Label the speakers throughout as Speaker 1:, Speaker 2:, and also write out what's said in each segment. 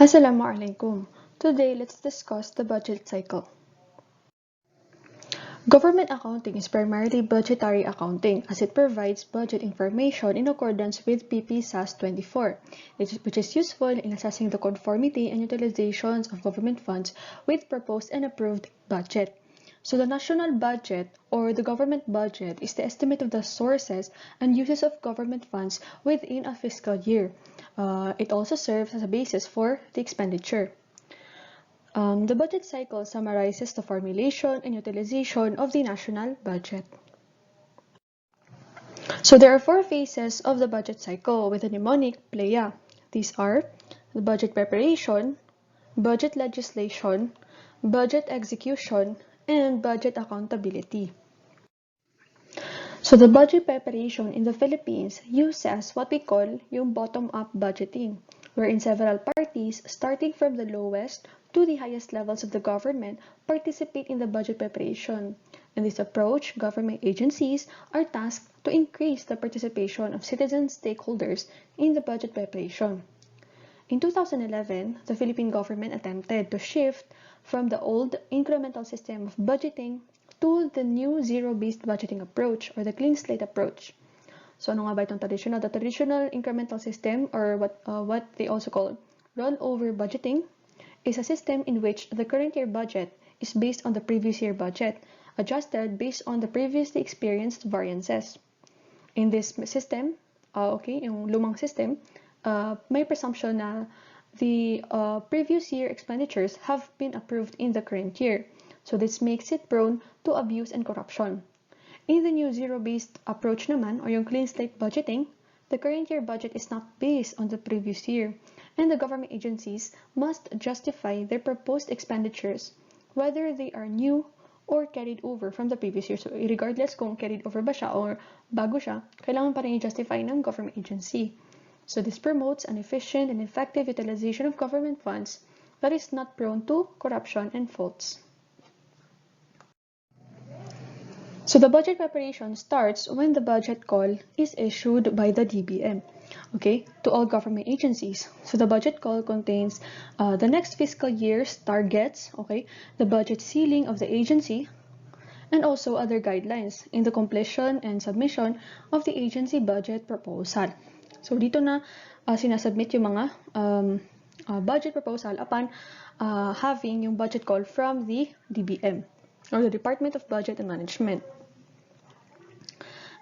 Speaker 1: Assalamualaikum. Today, let's discuss the budget cycle. Government accounting is primarily budgetary accounting as it provides budget information in accordance with PP SAS 24, which is useful in assessing the conformity and utilizations of government funds with proposed and approved budget. So the national budget or the government budget is the estimate of the sources and uses of government funds within a fiscal year. It also serves as a basis for the expenditure. The budget cycle summarizes the formulation and utilization of the national budget. So there are four phases of the budget cycle with a mnemonic PLEA. These are the budget preparation, budget legislation, budget execution, and budget accountability. So the budget preparation in the Philippines uses what we call yung bottom-up budgeting, wherein several parties, starting from the lowest to the highest levels of the government, participate in the budget preparation. In this approach, government agencies are tasked to increase the participation of citizen stakeholders in the budget preparation. In 2011, the Philippine government attempted to shift from the old incremental system of budgeting to the new zero-based budgeting approach or the clean slate approach. So ano nga ba itong traditional? The traditional incremental system or what they also call rollover budgeting is a system in which the current year budget is based on the previous year budget, adjusted based on the previously experienced variances. In this system, yung lumang system, may presumption na the previous year expenditures have been approved in the current year. So this makes it prone to abuse and corruption. In the new zero-based approach naman, or yung clean slate budgeting, the current year budget is not based on the previous year, and the government agencies must justify their proposed expenditures, whether they are new or carried over from the previous year. So regardless kung carried over ba siya or bago siya, kailangan pa rin i-justify ng government agency. So this promotes an efficient and effective utilization of government funds that is not prone to corruption and faults. So the budget preparation starts when the budget call is issued by the DBM, to all government agencies. So the budget call contains the next fiscal year's targets, the budget ceiling of the agency, and also other guidelines in the completion and submission of the agency budget proposal. So dito na sinasubmit yung mga budget proposal upon having yung budget call from the DBM or the Department of Budget and Management.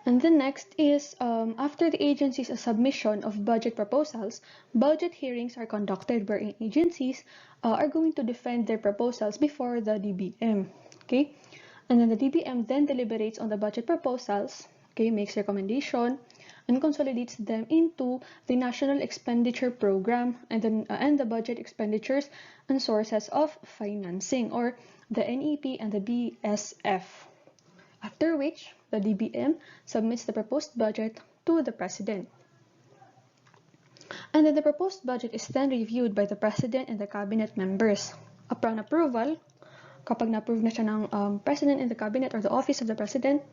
Speaker 1: And the next is, after the agency's submission of budget proposals, budget hearings are conducted wherein agencies are going to defend their proposals before the DBM, And then the DBM then deliberates on the budget proposals, makes recommendation, and consolidates them into the National Expenditure Program and the budget expenditures and sources of financing, or the NEP and the BSF. After which, the DBM submits the proposed budget to the President. And then the proposed budget is then reviewed by the President and the Cabinet members. Upon approval, kapag na-approve na siya ng President and the Cabinet or the Office of the President,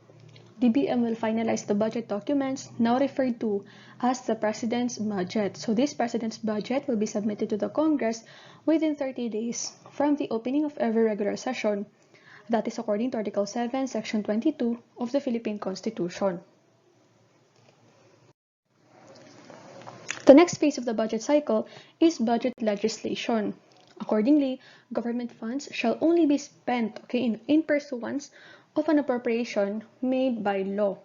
Speaker 1: DBM will finalize the budget documents, now referred to as the President's Budget. So this President's Budget will be submitted to the Congress within 30 days from the opening of every regular session. That is according to Article 7, Section 22 of the Philippine Constitution. The next phase of the budget cycle is budget legislation. Accordingly, government funds shall only be spent in pursuance of an appropriation made by law.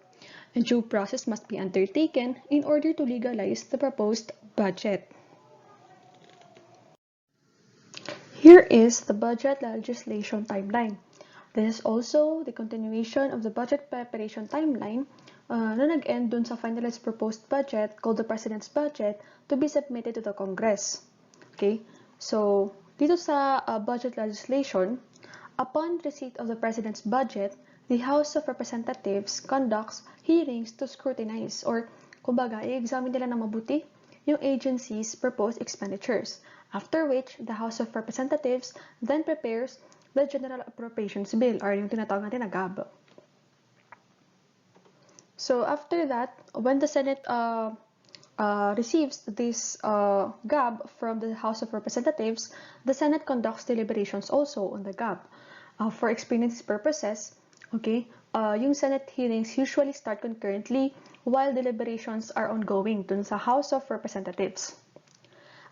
Speaker 1: A due process must be undertaken in order to legalize the proposed budget. Here is the budget legislation timeline. This is also the continuation of the budget preparation timeline na nag-end dun sa finalized proposed budget called the President's Budget to be submitted to the Congress. So dito sa budget legislation, upon receipt of the President's Budget, the House of Representatives conducts hearings to scrutinize or kumbaga, i-examine nila na mabuti yung agency's proposed expenditures. After which, the House of Representatives then prepares the General Appropriations Bill or yung tinatawag natin na GAB. So after that, when the Senate receives this GAB from the House of Representatives, the Senate conducts deliberations also on the GAB. For experience purposes, okay, yung Senate hearings usually start concurrently while deliberations are ongoing dun sa House of Representatives.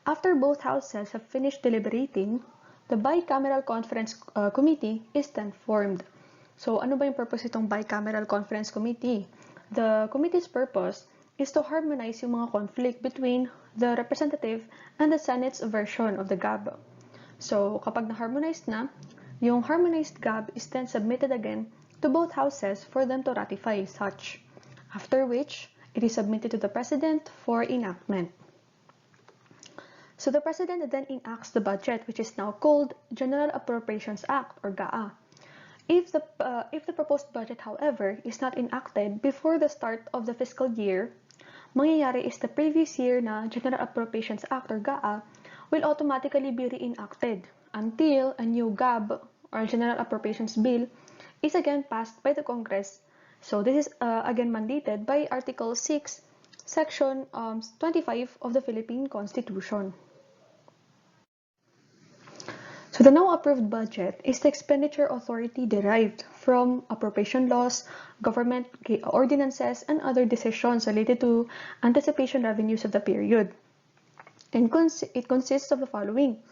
Speaker 1: After both houses have finished deliberating, the Bicameral Conference Committee is then formed. So, ano ba yung purpose itong Bicameral Conference Committee? The committee's purpose is to harmonize yung mga conflict between the representative and the Senate's version of the GAB. So, kapag na-harmonize na, yung harmonized GAB is then submitted again to both houses for them to ratify such, after which it is submitted to the President for enactment. So the President then enacts the budget, which is now called General Appropriations Act or GAA. If the proposed budget, however, is not enacted before the start of the fiscal year, mangyayari is the previous year na General Appropriations Act or GAA will automatically be reenacted until a new GAB or General Appropriations Bill is again passed by the Congress. So this is again mandated by Article 6, Section 25 of the Philippine Constitution. So the now approved budget is the expenditure authority derived from appropriation laws, government ordinances, and other decisions related to anticipation revenues of the period. And it consists of the following: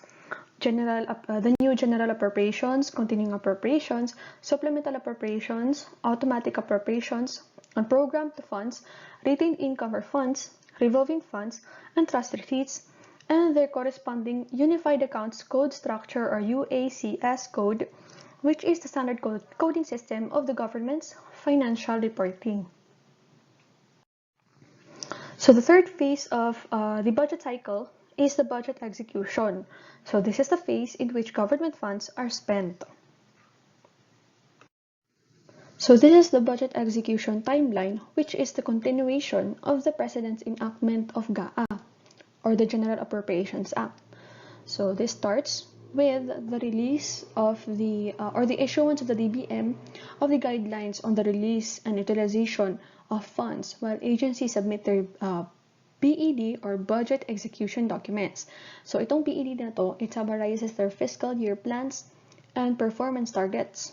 Speaker 1: the new general appropriations, continuing appropriations, supplemental appropriations, automatic appropriations, unprogrammed funds, retained income or funds, revolving funds, and trust receipts, and their corresponding Unified Accounts Code Structure or UACS code, which is the standard coding system of the government's financial reporting. So the third phase of the budget cycle is the budget execution. So this is the phase in which government funds are spent. So this is the budget execution timeline, which is the continuation of the President's enactment of GAA, or the General Appropriations Act. So this starts with the release of the issuance of the DBM of the guidelines on the release and utilization of funds while agencies submit their BED or budget execution documents. So itong BED na to, it summarizes their fiscal year plans and performance targets.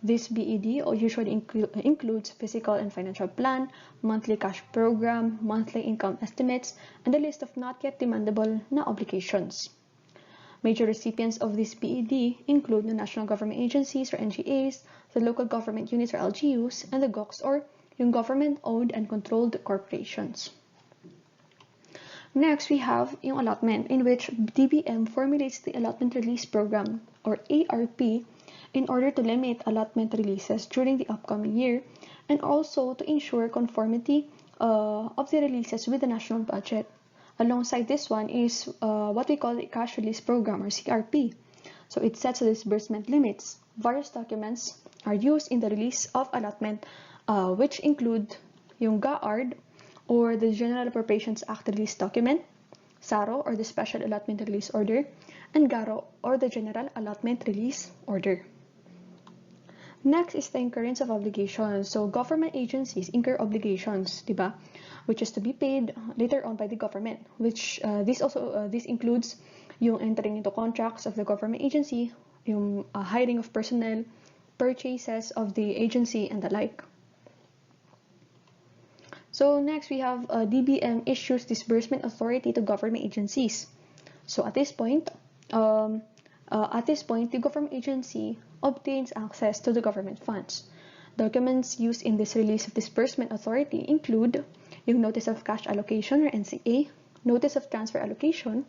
Speaker 1: This BED usually includes physical and financial plan, monthly cash program, monthly income estimates, and a list of not yet demandable na obligations. Major recipients of this BED include the national government agencies or NGAs, the local government units or LGUs, and the GOCs or yung government-owned and controlled corporations. Next, we have yung allotment, in which DBM formulates the allotment release program or ARP in order to limit allotment releases during the upcoming year and also to ensure conformity of the releases with the national budget. Alongside this one is what we call the cash release program or CRP. So it sets the disbursement limits. Various documents are used in the release of allotment, which include yung GAARD or the General Appropriations Act Release Document, SARO or the Special Allotment Release Order, and GARO or the General Allotment Release Order. Next is the incurrence of obligations. So government agencies incur obligations, diba? Which is to be paid later on by the government. Which this includes yung entering into contracts of the government agency, yung hiring of personnel, purchases of the agency, and the like. So next we have DBM issues disbursement authority to government agencies. So at this point, the government agency obtains access to the government funds. Documents used in this release of disbursement authority include yung Notice of Cash Allocation or NCA, Notice of Transfer Allocation,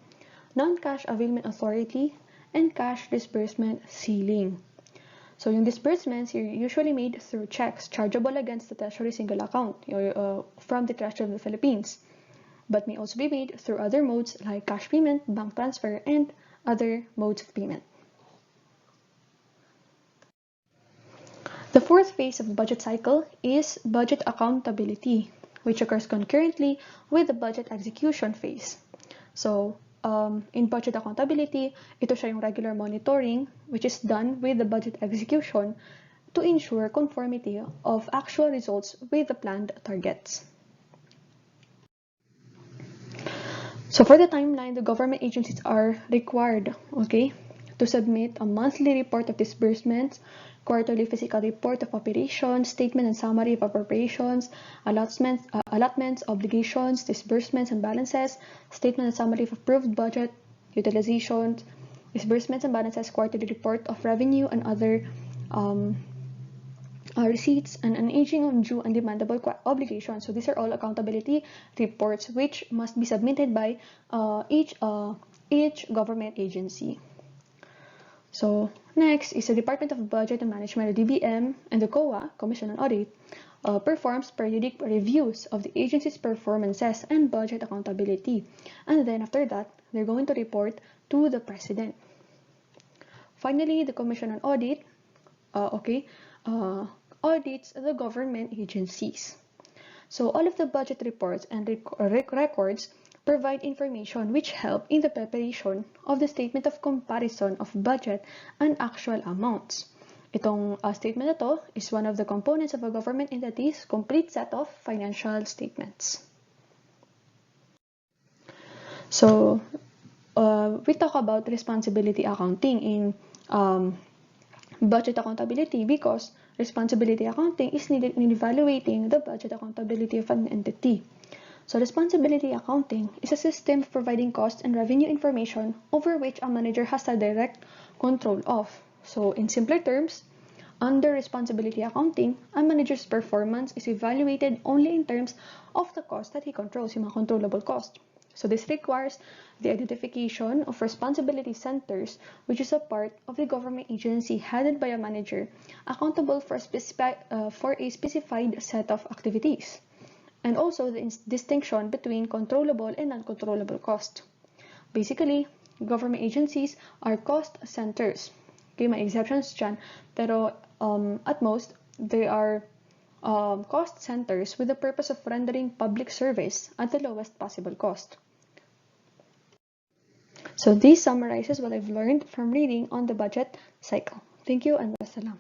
Speaker 1: Non-Cash Availment Authority, and Cash Disbursement Ceiling. So yung disbursements are usually made through checks chargeable against the Treasury Single Account from the Treasury of the Philippines, but may also be made through other modes like cash payment, bank transfer, and other modes of payment. The fourth phase of the budget cycle is budget accountability, which occurs concurrently with the budget execution phase. So, in budget accountability, ito siya yung regular monitoring, which is done with the budget execution to ensure conformity of actual results with the planned targets. So for the timeline, the government agencies are required, okay, to submit a monthly report of disbursements, quarterly physical report of operations, statement and summary of appropriations, allotments, obligations, disbursements and balances, statement and summary of approved budget, utilizations, disbursements and balances, quarterly report of revenue and other receipts, and an aging on due and demandable obligations. So these are all accountability reports which must be submitted by each government agency. So next is the Department of Budget and Management, or DBM, and the COA, Commission on Audit, performs periodic reviews of the agency's performances and budget accountability. And then after that, they're going to report to the President. Finally, the Commission on Audit, audits the government agencies. So all of the budget reports and records provide information which help in the preparation of the statement of comparison of budget and actual amounts. Itong statement na to is one of the components of a government entity's complete set of financial statements. So we talk about responsibility accounting in budget accountability because responsibility accounting is needed in evaluating the budget accountability of an entity. So responsibility accounting is a system of providing cost and revenue information over which a manager has a direct control of. So in simpler terms, under responsibility accounting, a manager's performance is evaluated only in terms of the cost that he controls, yung mga controllable cost. So this requires the identification of responsibility centers, which is a part of the government agency headed by a manager accountable for a specified set of activities, and also the distinction between controllable and uncontrollable cost. Basically, government agencies are cost centers. Okay, may exceptions dyan, pero at most, they are cost centers with the purpose of rendering public service at the lowest possible cost. So this summarizes what I've learned from reading on the budget cycle. Thank you and wassalam.